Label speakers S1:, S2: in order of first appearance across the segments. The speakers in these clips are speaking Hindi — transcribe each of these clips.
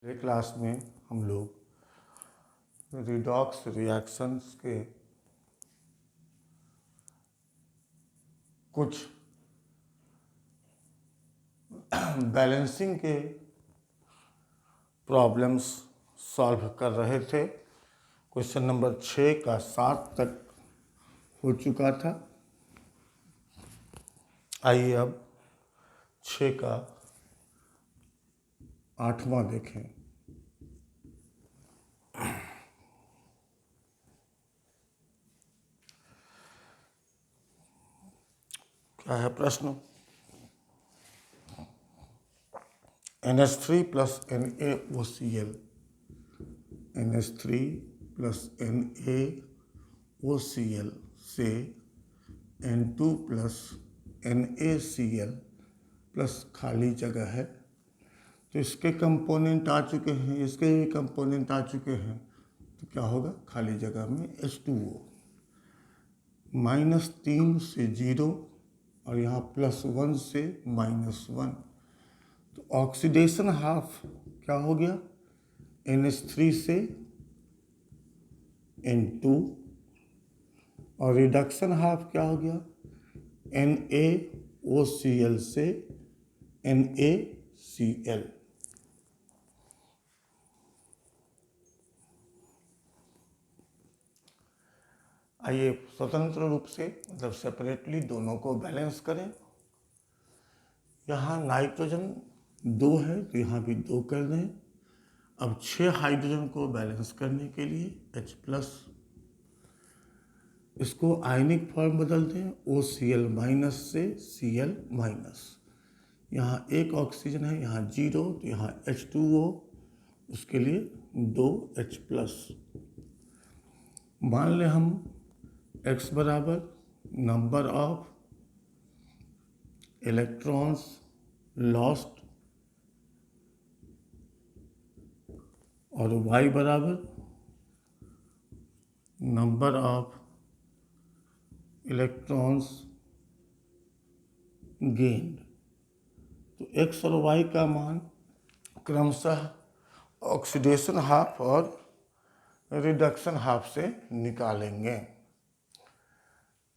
S1: पिछले क्लास में हम लोग रिडॉक्स रिएक्शंस के कुछ बैलेंसिंग के प्रॉब्लम्स सॉल्व कर रहे थे। क्वेश्चन नंबर 6 का 7 तक हो चुका था। आइए अब 6 का 8वां देखें। क्या है प्रश्न? NH3 plus NaOCl NH3 plus NaOCl से N2 प्लस NaCl प्लस खाली जगह है, तो इसके कंपोनेंट आ चुके हैं, इसके भी कंपोनेंट आ चुके हैं, तो क्या होगा? खाली जगह में H2O -3 से 0 और यहाँ +1 से -1, तो ऑक्सीडेशन हाफ क्या हो गया? NH3 से N2 और रिडक्शन हाफ क्या हो गया? NaOCl से NaCl। आइए स्वतंत्र रूप से मतलब सेपरेटली दोनों को बैलेंस करें। यहाँ नाइट्रोजन 2 है तो यहाँ भी 2 कर दें। अब 6 हाइड्रोजन को बैलेंस करने के लिए H+, इसको आयनिक फॉर्म बदल दें OCl- से Cl-। यहाँ एक ऑक्सीजन है, यहाँ 0, तो यहाँ H2O, उसके लिए 2H+। मान लें हम X बराबर नंबर ऑफ इलेक्ट्रॉन्स लॉस्ट और Y बराबर नंबर ऑफ इलेक्ट्रॉन्स गेन्ड। तो X और Y का मान क्रमशः ऑक्सीडेशन हाफ और रिडक्शन हाफ से निकालेंगे।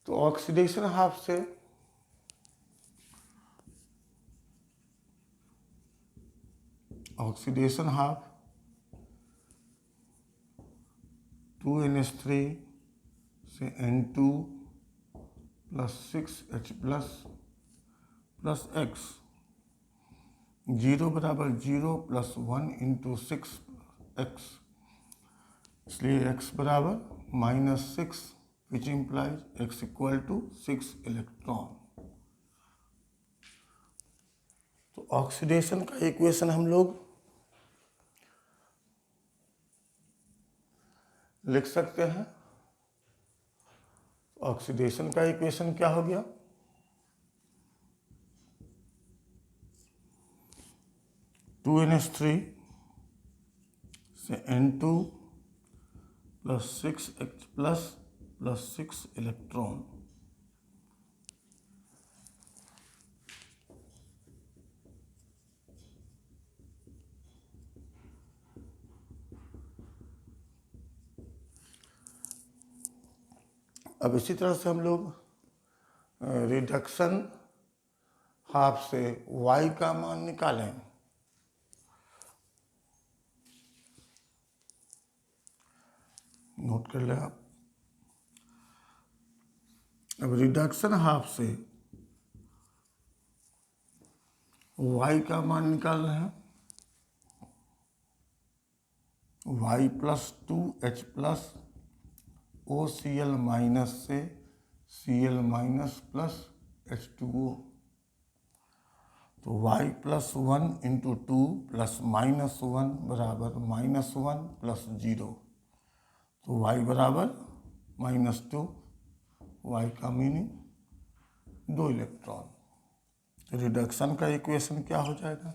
S1: तो ऑक्सीडेशन हाफ से ऑक्सीडेशन हाफ 2NH3 से N2 plus 6H plus X, 0 बराबर 0 प्लस 1 इंटू 6X, इसलिए X बराबर -6, which implies X equal to 6 electron. तो ऑक्सीडेशन का इक्वेशन हम लोग लिख सकते हैं। ऑक्सीडेशन का इक्वेशन क्या हो गया? टू NH3 से N2 plus 6H plus 6 electron. अब इसी तरह से हम लोग रिडक्शन हाफ से Y का मान निकालें। नोट कर लें आप। अब रिडक्शन हाफ से Y का मान निकाल रहे हैं। Y plus 2H plus OCl- से Cl- प्लस H2O, तो Y प्लस 1 इंटू 2 प्लस -1 बराबर -1 प्लस 0, तो Y बराबर -2, Y का मीनिंग 2 इलेक्ट्रॉन। तो रिडक्शन का इक्वेशन क्या हो जाएगा?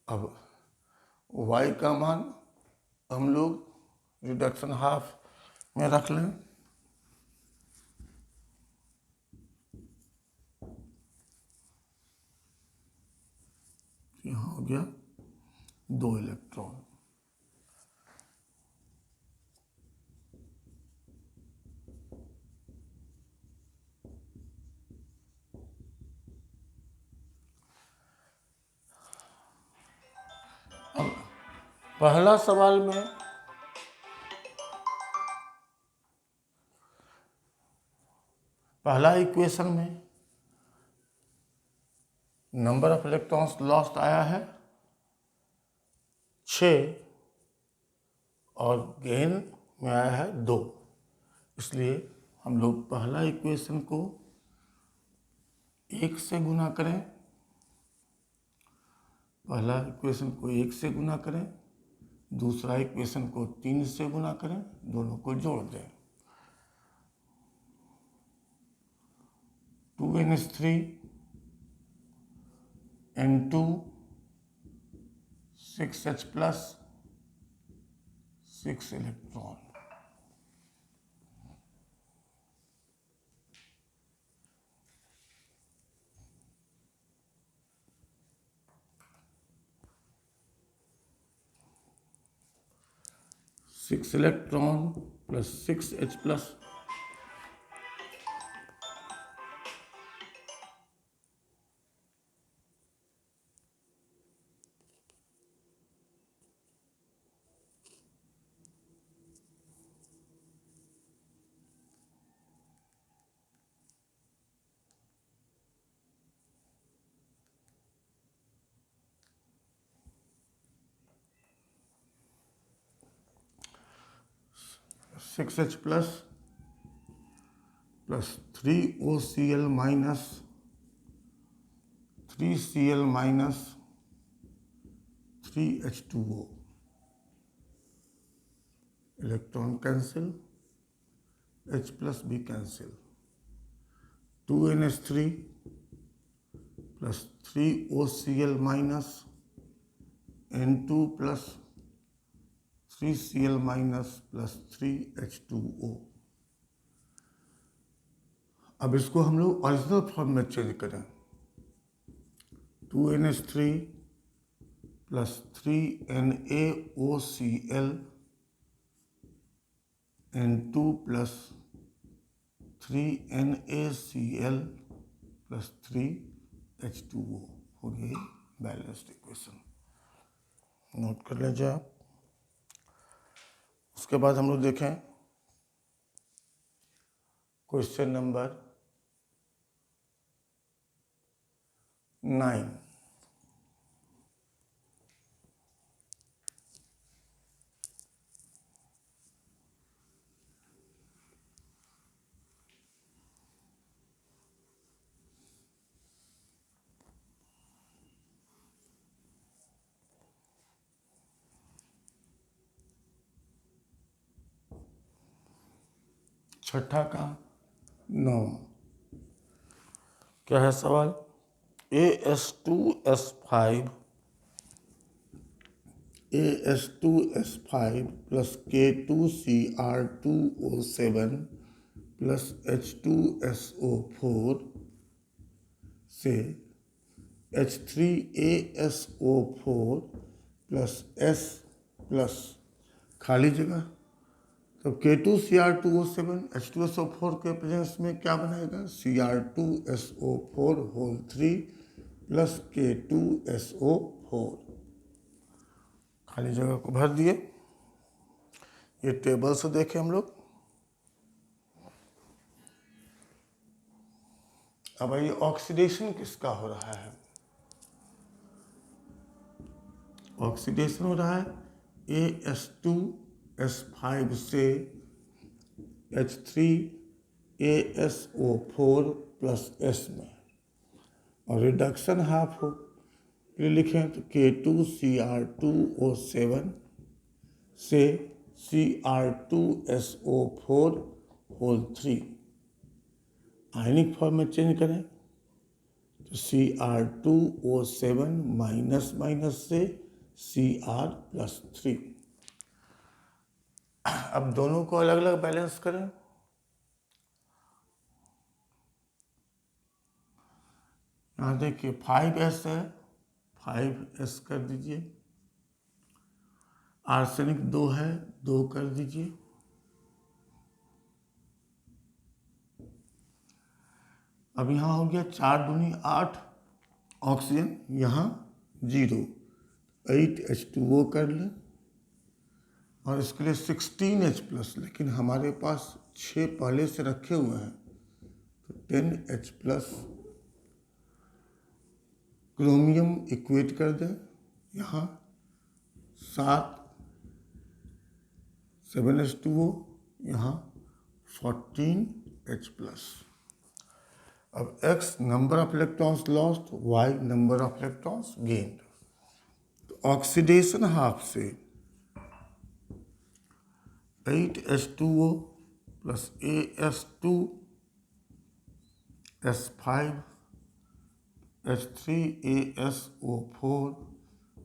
S1: अब Y का मान हम लोग रिडक्शन हाफ में रख लें। यहाँ हो गया 2 इलेक्ट्रॉन। अब पहला सवाल में पहला इक्वेशन में नंबर ऑफ इलेक्ट्रॉन्स लॉस्ट आया है 6 और गेन में आया है 2। इसलिए हम लोग पहला इक्वेशन को 1 से गुना करें, पहला इक्वेशन को 1 से गुना करें, दूसरा इक्वेशन को 3 से गुना करें, दोनों को जोड़ दें। 2n3 n2 6H plus 6 electron. Six electron plus 6H plus six H plus 3OCl minus 3Cl minus 3H2O। Electron cancel, H plus भी cancel. 2NH3 plus 3OCl minus N2 plus 3Cl minus plus 3H2O। अब इसको हम लोग ओरिजिनल फॉर्म में चेंज करें। 2NH3 plus 3NaOCl N2 plus 3NaCl plus 3H2O हो गई बैलेंस्ड इक्वेशन। नोट कर लीजिए आप। उसके बाद हम लोग देखें क्वेश्चन नंबर 9। छठा का 9 क्या है सवाल? AS2S5 plus K2Cr2O7 plus H2SO4 से H3ASO4 प्लस S प्लस खाली जगह, तो K2Cr2O7 H2SO4 के प्रेजेंस में क्या बनाएगा? Cr2SO4 whole 3 plus K2SO4। खाली जगह को भर दिए। ये टेबल से देखें हम लोग। अब ये ऑक्सीडेशन किसका हो रहा है? ऑक्सीडेशन हो रहा है AS2S5 से H3ASO4 प्लस S में, और रिडक्शन हाफ हो फिर लिखें तो K2Cr2O7 से Cr2SO4 होल 3। आयनिक फॉर्म में चेंज करें तो Cr2O7 माइनस माइनस से Cr प्लस 3। अब दोनों को अलग अलग बैलेंस करें। यहाँ देखिए 5s है, 5s कर दीजिए। आर्सेनिक 2 है, 2 कर दीजिए। अब यहाँ हो गया 4 दूनी 8 ऑक्सीजन, यहाँ 0, 8H2O कर लें। और इसके लिए 16H+, लेकिन हमारे पास 6 पहले से रखे हुए हैं, तो 10H+। क्रोमियम इक्वेट कर दें, यहाँ 7 7H2O, यहाँ 14H+। अब X number of electrons lost, Y number of electrons gained. तो ऑक्सीडेशन हाफ से 8H2O plus AS2 S5 H3ASO4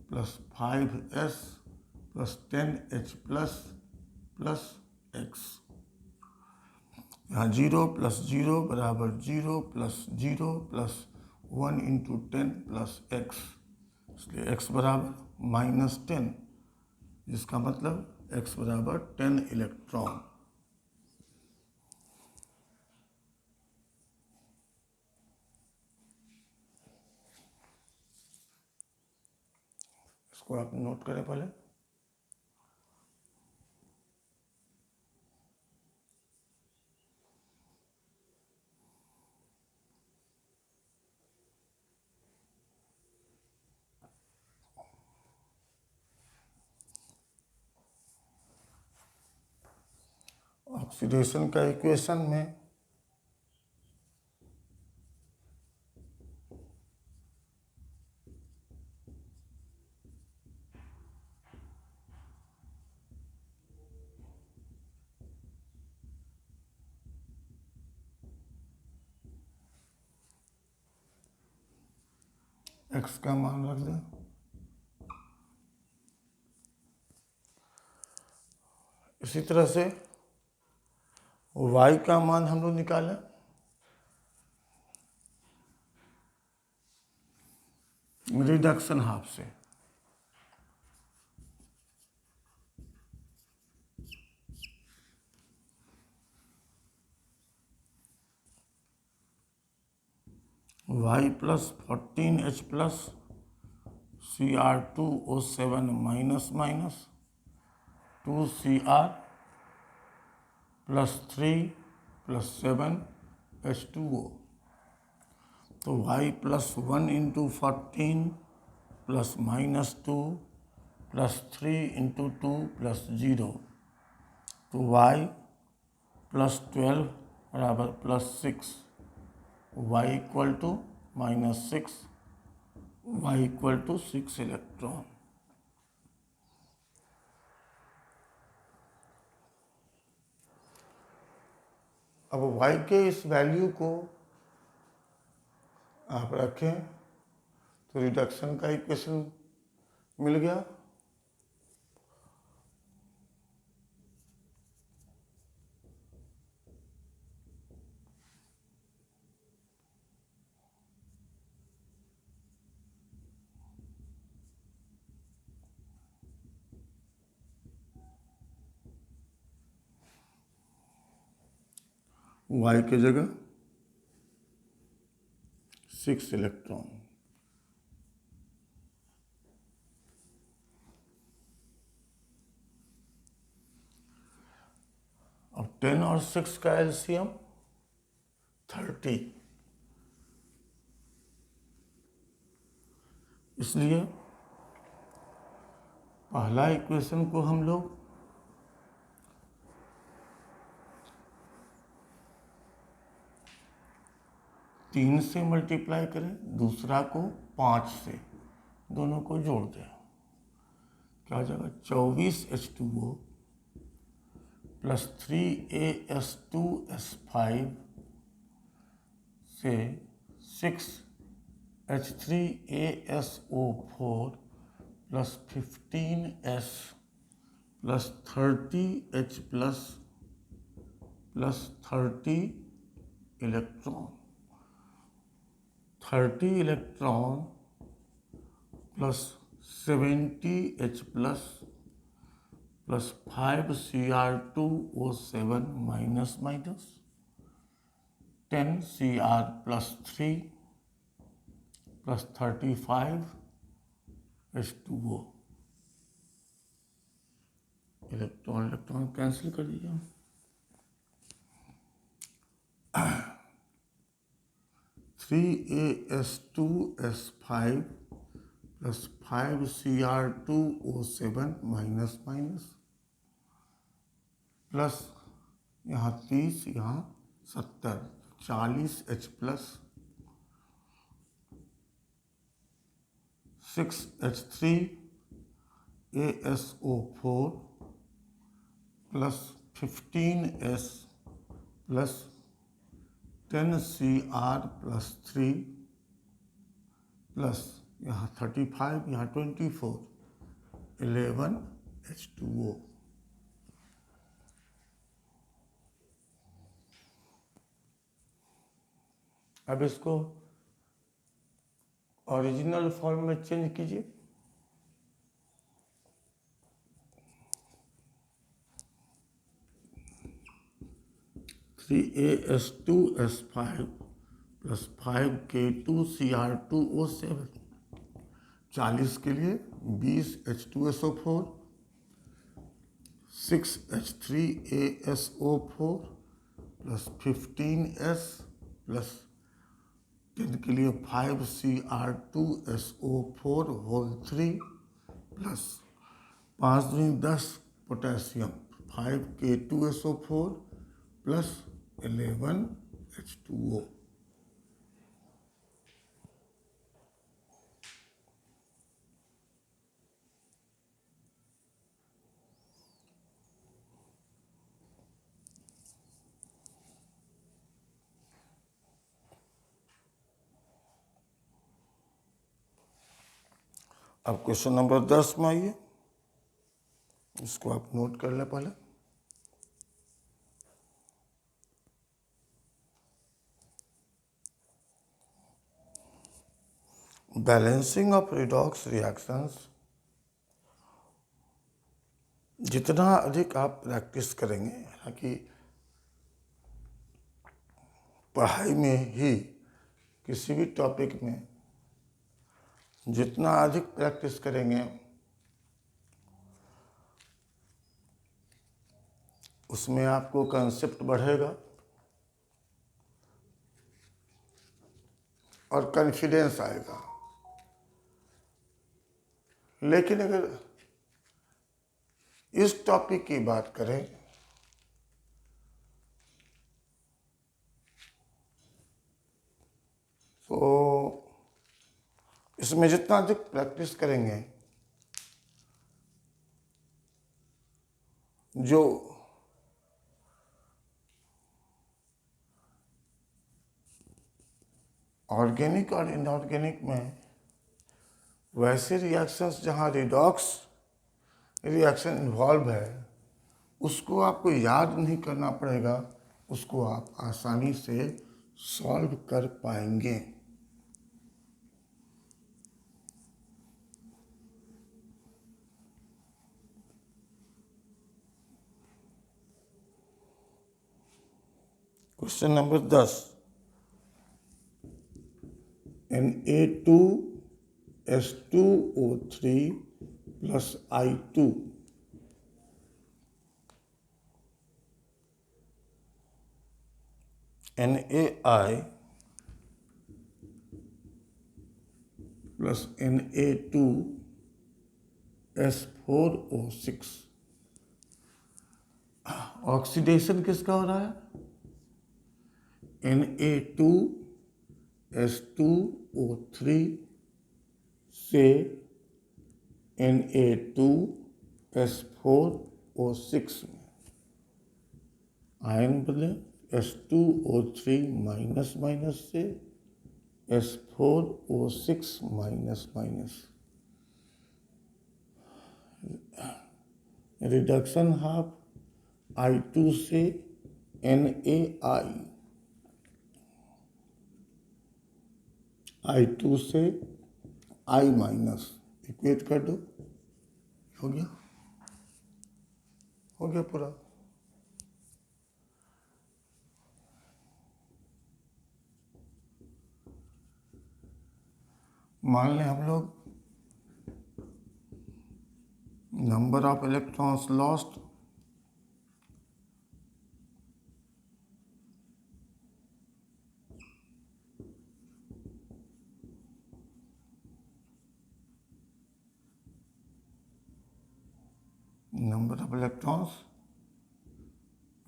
S1: plus 5S plus 10H plus X। यहाँ 0 प्लस 0 बराबर 0 plus 0 plus 1 into 10 plus X, इसलिए X बराबर -10, जिसका मतलब X बराबर 10 इलेक्ट्रॉन। इसको आप नोट करें पहले। ऑक्सीडेशन का इक्वेशन में X का मान रख दें। इसी तरह से Y का मान हम लोग निकालें। रिडक्शन हाफ से Y plus 14H plus Cr2O7 minus 2Cr plus 3 plus 7H2O। तो Y plus 1 into 14 plus -2 plus 3 into 2 plus 0, तो Y प्लस 12 बराबर plus 6, Y equal to -6, Y equal to 6 electron. अब Y के इस वैल्यू को आप रखें तो रिडक्शन का इक्वेशन मिल गया। Y की जगह 6 इलेक्ट्रॉन। अब 10 और 6 का एलसीएम 30, इसलिए पहला इक्वेशन को हम लोग तीन से मल्टीप्लाई करें, दूसरा को 5 से, दोनों को जोड़ दें। क्या हो जाएगा? 24H2O प्लस 3AS2S5 से 6H3ASO4 plus 15S plus 30H plus 30 electron, 30 electron plus 70H plus 5Cr2O7 minus 10Cr plus 3 plus 35H2O। Electron cancel कर दीजिए। 3as2s5 plus 5Cr2O7 minus plus यहाँ 30, यहाँ 70, 40H plus 6H3ASO4 plus 15S plus 10Cr plus 3 plus यहाँ 35, यहाँ 24, 11H2O। अब इसको ओरिजिनल फॉर्म में चेंज कीजिए। (3as2s5 प्लस 5K2Cr2O7) 40 के लिए 20H2SO4, 6H3ASO4 plus 15S plus 10 के लिए 5Cr2SO4 होल 3 प्लस 5 दूनी 10 पोटेशियम 5K2SO4 प्लस 11H2O। अब क्वेश्चन नंबर 10 में आइए, इसको आप नोट कर लें पहले। बैलेंसिंग ऑफ रिडॉक्स रिएक्शंस, जितना अधिक आप प्रैक्टिस करेंगे, हालांकि पढ़ाई में ही किसी भी टॉपिक में जितना अधिक प्रैक्टिस करेंगे उसमें आपको कंसेप्ट बढ़ेगा और कॉन्फिडेंस आएगा। लेकिन अगर इस टॉपिक की बात करें तो इसमें जितना अधिक प्रैक्टिस करेंगे, जो ऑर्गेनिक और इनऑर्गेनिक में वैसे रिएक्शंस जहाँ रिडॉक्स रिएक्शन इन्वॉल्व है, उसको आपको याद नहीं करना पड़ेगा, उसको आप आसानी से सॉल्व कर पाएंगे। Question number 10, Na2S2O3 plus I2 NaI plus Na2S4O6। Oxidation किसका हो रहा है? Na2S2O3 से Na2S4O6 में आयन बदले S2O3 माइनस माइनस से S4O6 minus minus. Reduction half I2 से NaI, I2 से I माइनस, इक्वेट कर दो, हो गया पूरा। मान लें हम लोग number of electrons lost number of electrons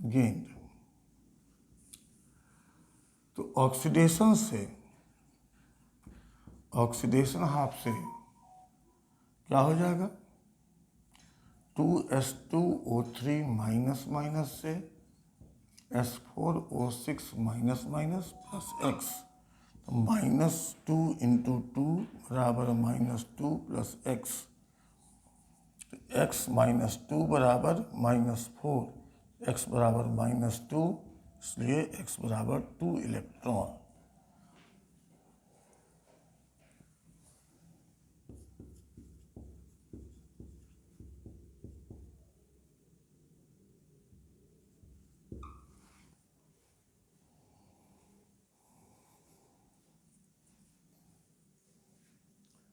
S1: gained. तो ऑक्सीडेशन हाफ से क्या हो जाएगा, 2s2O3 माइनस माइनस से S4O6 minus minus plus x, तो -2 × 2 बराबर -2 प्लस x, x -2 बराबर -4, x बराबर -2, इसलिए x बराबर 2 इलेक्ट्रॉन।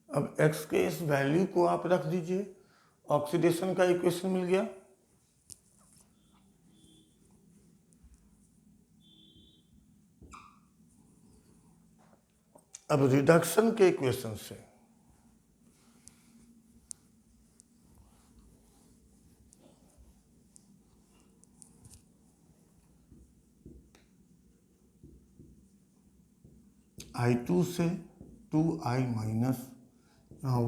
S1: अब x के इस वैल्यू को आप रख दीजिए, ऑक्सीडेशन का इक्वेशन मिल गया। अब रिडक्शन के इक्वेशन से I2 से 2I माइनस, यहाँ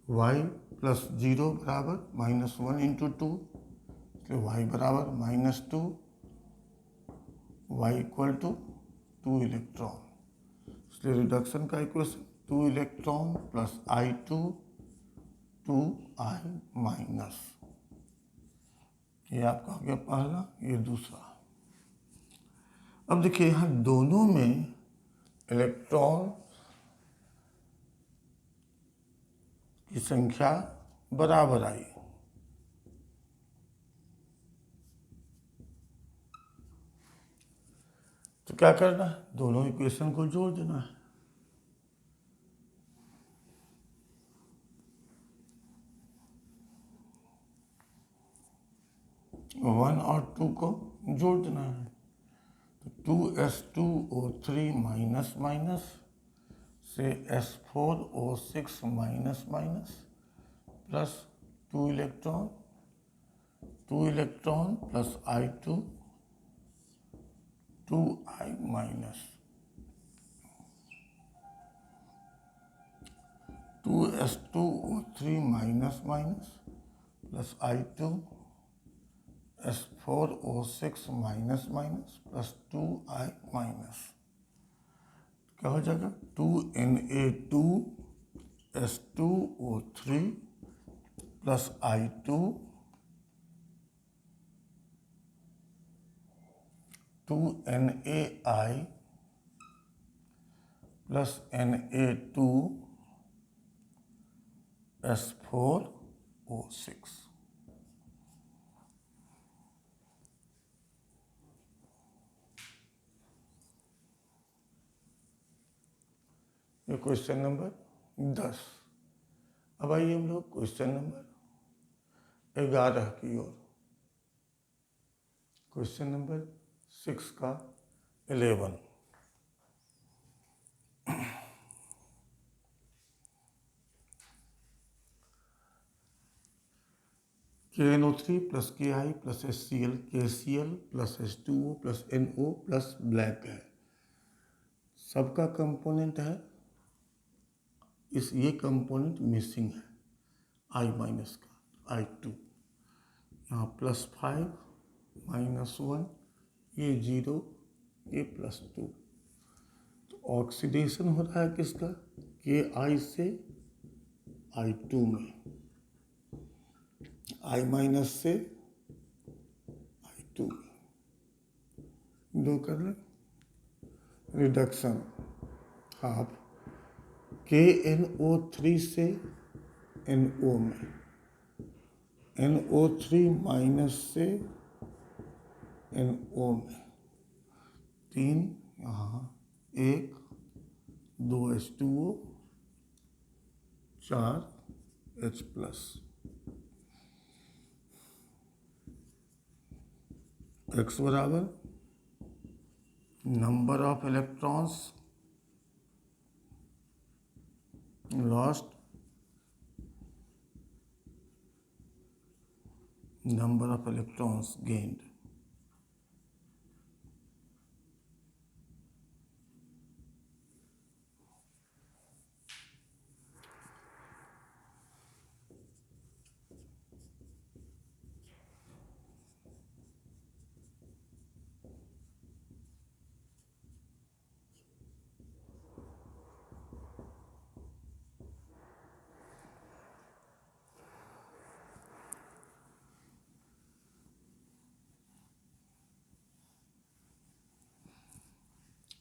S1: y प्लस 0 बराबर -1 × 2, इसलिए y बराबर -2, y इक्वल टू 2 इलेक्ट्रॉन, इसलिए रिडक्शन का equation 2 electron plus I2 2I minus, ये आपका हो गया पहला, ये दूसरा। अब देखिए यहाँ दोनों में इलेक्ट्रॉन की संख्या बराबर आई, तो क्या करना है, दोनों इक्वेशन को जोड़ देना है। वन और टू को जोड़ देना है, तो 2s2O3 माइनस माइनस से S4O6 minus minus plus 2 electron plus I2 2I minus, 2s2O3 minus minus plus I2 S4O6 minus minus plus 2I minus, क्या हो जाएगा 2Na2 S2O3 plus I2 2NaI plus Na2 S4O6। ये क्वेश्चन नंबर 10। अब आइए हम लोग क्वेश्चन नंबर 11 की ओर। क्वेश्चन नंबर 6 का 11। KNO3 plus KI plus HCl KCl plus H2O plus NO plus black है, सबका कंपोनेंट है, ये कंपोनेंट मिसिंग है I माइनस का I2, यहाँ +5 -1, ये 0, ये +2, तो ऑक्सीडेशन हो रहा है किसका, KI से I2 में, I माइनस से I2 दो कर लें। रिडक्शन हाफ KNO3 से NO में, NO3 माइनस से NO में, 3 यहाँ, 1 2 H2O, 4 H प्लस। X बराबर number of electrons lost, number of electrons gained.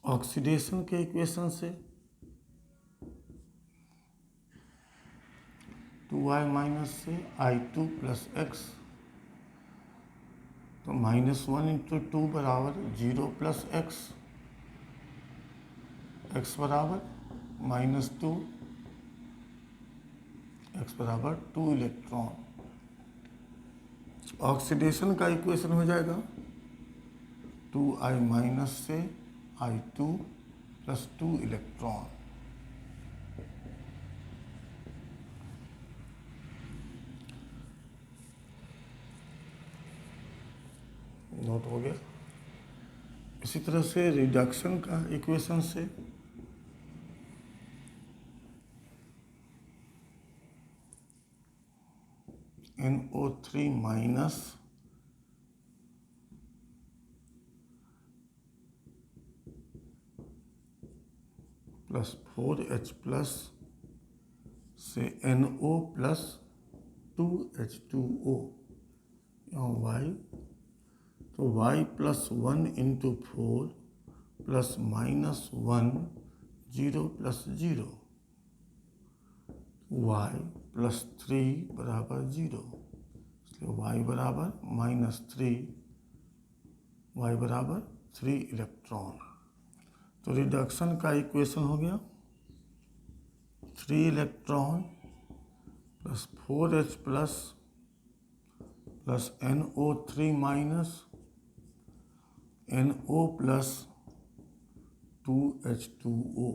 S1: Oxidation के इक्वेशन से 2I माइनस से I2 प्लस एक्स, तो -1 इंटू 2 बराबर 0 प्लस एक्स, एक्स बराबर -2, एक्स बराबर 2 इलेक्ट्रॉन। ऑक्सीडेशन का इक्वेशन हो जाएगा 2I माइनस से I2 प्लस 2 इलेक्ट्रॉन। नोट हो गया। इसी तरह से रिडक्शन का इक्वेशन से NO3 minus plus 4H plus से NO प्लस 2H2O, यहाँ Y, तो Y plus 1 into 4 plus -1 0 plus 0, Y plus 3 बराबर 0, इसलिए Y बराबर -3, Y बराबर 3 इलेक्ट्रॉन। तो रिडक्शन का इक्वेशन हो गया 3 electron plus 4H plus plus NO3 minus NO plus 2H2O।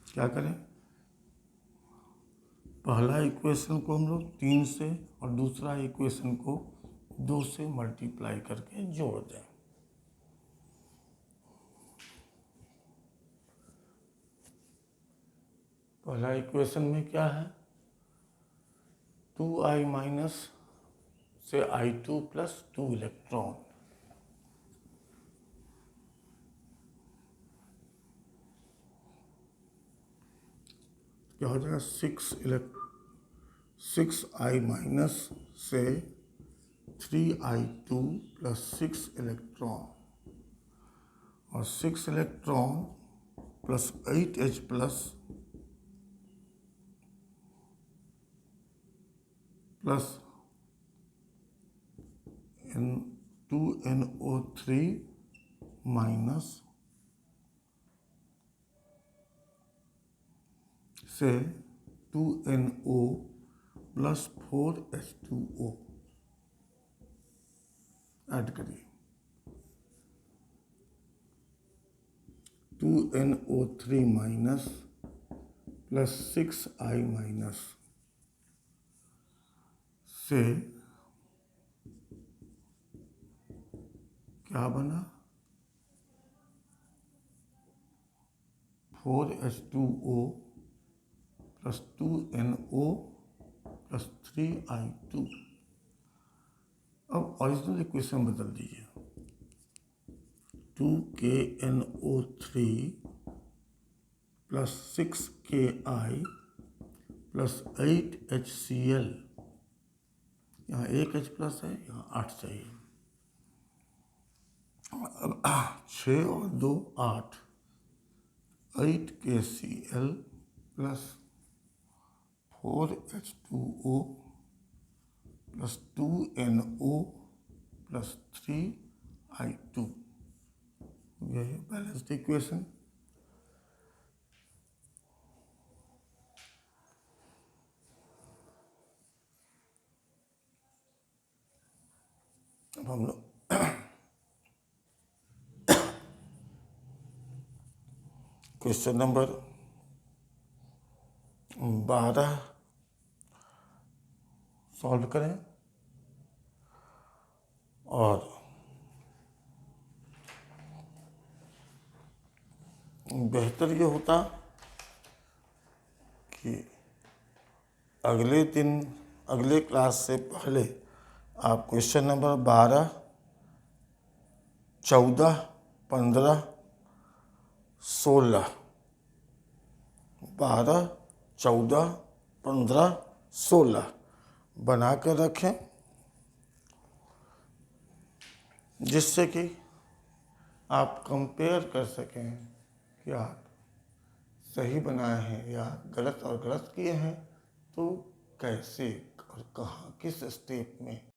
S1: क्या करें, पहला इक्वेशन को हम लोग 3 से और दूसरा इक्वेशन को 2 से मल्टीप्लाई करके जोड़ दें। पहला इक्वेशन में क्या है, 2I माइनस से I2 प्लस 2 इलेक्ट्रॉन, क्या हो जाएगा 6I माइनस से 3I2 प्लस 6 इलेक्ट्रॉन, और 6 electron plus 8H plus plus 2NO3 minus से 2NO प्लस 4H2O ऐड करिए। 2NO3 minus plus 6I minus से क्या बना 4H2O plus 2NO plus 3I2, अब ओरिजिनल इक्वेशन बदल दीजिए। 2KNO3 plus 6Ki plus 8HCl, यहाँ 1H प्लस है, यहाँ 8 चाहिए। 6 और 2 8, 8KCl plus 4H2O plus 2NO plus 3I2, ये है बैलेंस्ड इक्वेशन। अब हम लोग क्वेश्चन नंबर 12 सॉल्व करें, और बेहतर ये होता कि अगले क्लास से पहले आप क्वेश्चन नंबर 12, 14, 15, 16, 12, 14, 15, 16 बना कर रखें, जिससे कि आप कंपेयर कर सकें कि आप सही बनाए हैं या गलत, और गलत किए हैं तो कैसे और कहाँ, किस स्टेप में